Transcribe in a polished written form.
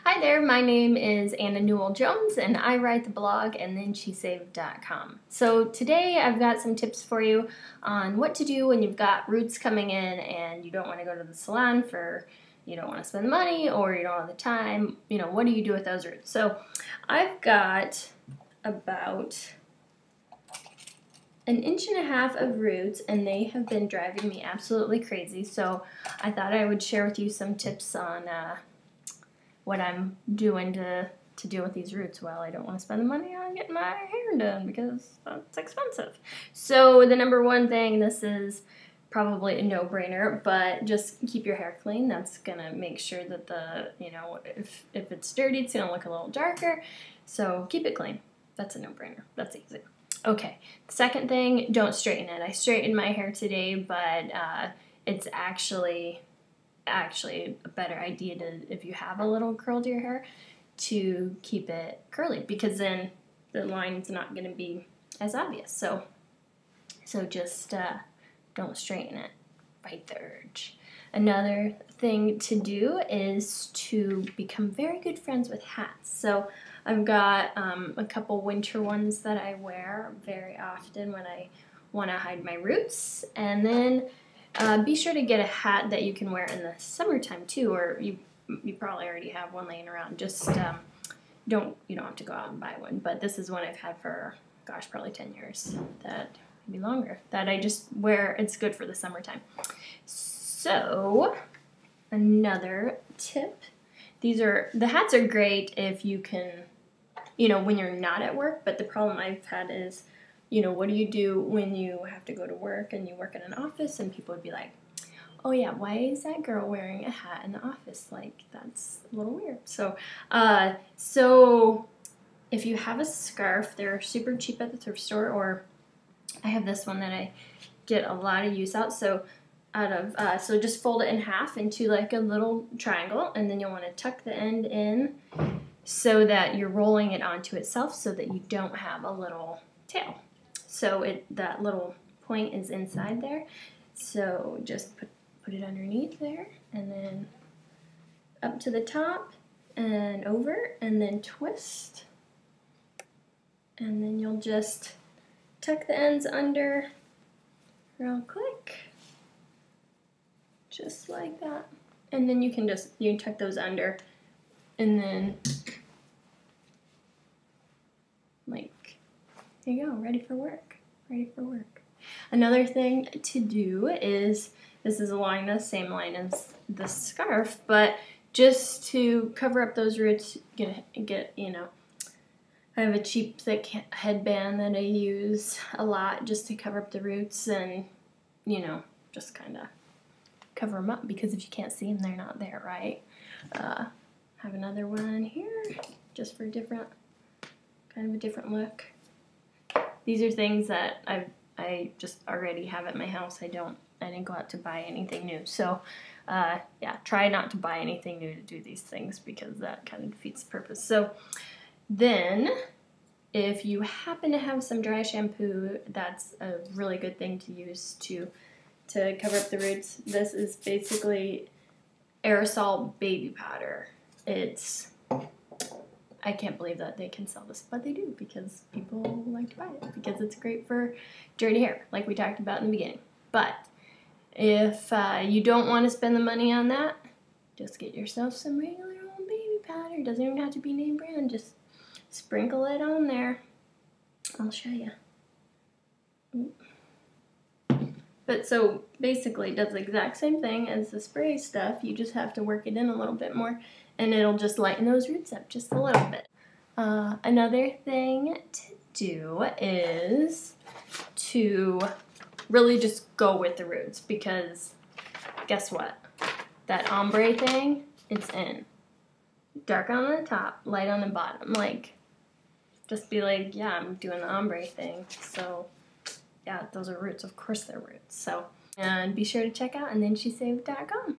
Hi there, my name is Anna Newell Jones and I write the blog and then shesaved.com. So today I've got some tips for you on what to do when you've got roots coming in and you don't want to go to the salon you don't want to spend the money or you don't have the time. What do you do with those roots? So I've got about 1.5 inches of roots and they have been driving me absolutely crazy. So I thought I would share with you some tips on what I'm doing to deal with these roots. Well, I don't want to spend the money on getting my hair done because that's expensive. So the number one thing, this is probably a no-brainer, but just keep your hair clean. That's gonna make sure that if it's dirty, it's gonna look a little darker. So keep it clean. That's a no-brainer. That's easy. Okay, the second thing, don't straighten it. I straightened my hair today, but it's actually a better idea if you have a little curl to your hair, to keep it curly, because then the line's not going to be as obvious. So just don't straighten it. Fight the urge. Another thing to do is to become very good friends with hats. So I've got a couple winter ones that I wear very often when I want to hide my roots, and then be sure to get a hat that you can wear in the summertime too, or you probably already have one laying around. Just you don't have to go out and buy one, but this is one I've had for, gosh, probably 10 years, that maybe longer, that I just wear. It's good for the summertime. So another tip, the hats are great if you can, when you're not at work, but the problem I've had is, what do you do when you have to go to work and you work in an office and people would be like, oh yeah, why is that girl wearing a hat in the office? Like, that's a little weird. So if you have a scarf, they're super cheap at the thrift store, or I have this one that I get a lot of use out. So so just fold it in half into like a little triangle, and then you'll want to tuck the end in so that you're rolling it onto itself so that you don't have a little tail. So that little point is inside there. So just put it underneath there, and then up to the top and over, and then twist. And then you'll just tuck the ends under real quick. Just like that. And then you can tuck those under, and then there you go, ready for work. Another thing to do is, this is along the same line as the scarf, but just to cover up those roots, I have a cheap thick headband that I use a lot just to cover up the roots and, just kind of cover them up, because if you can't see them, they're not there, right? Have another one here, just for a different look. These are things that I just already have at my house. I didn't go out to buy anything new. So yeah, try not to buy anything new to do these things, because that kind of defeats the purpose. So then, if you happen to have some dry shampoo, that's a really good thing to use to cover up the roots. This is basically aerosol baby powder. I can't believe that they can sell this, but they do, because people like to buy it, because it's great for dirty hair, like we talked about in the beginning. But if you don't want to spend the money on that, just get yourself some regular old baby powder. It doesn't even have to be name brand. Just sprinkle it on there. I'll show you. But so basically it does the exact same thing as the spray stuff. You just have to work it in a little bit more, and it'll just lighten those roots up just a little bit. Another thing to do is to really just go with the roots, because guess what? That ombre thing, it's in. Dark on the top, light on the bottom. Like, just be like, yeah, I'm doing the ombre thing. So yeah, those are roots. Of course they're roots. So, and be sure to check out andthenshesaved.com.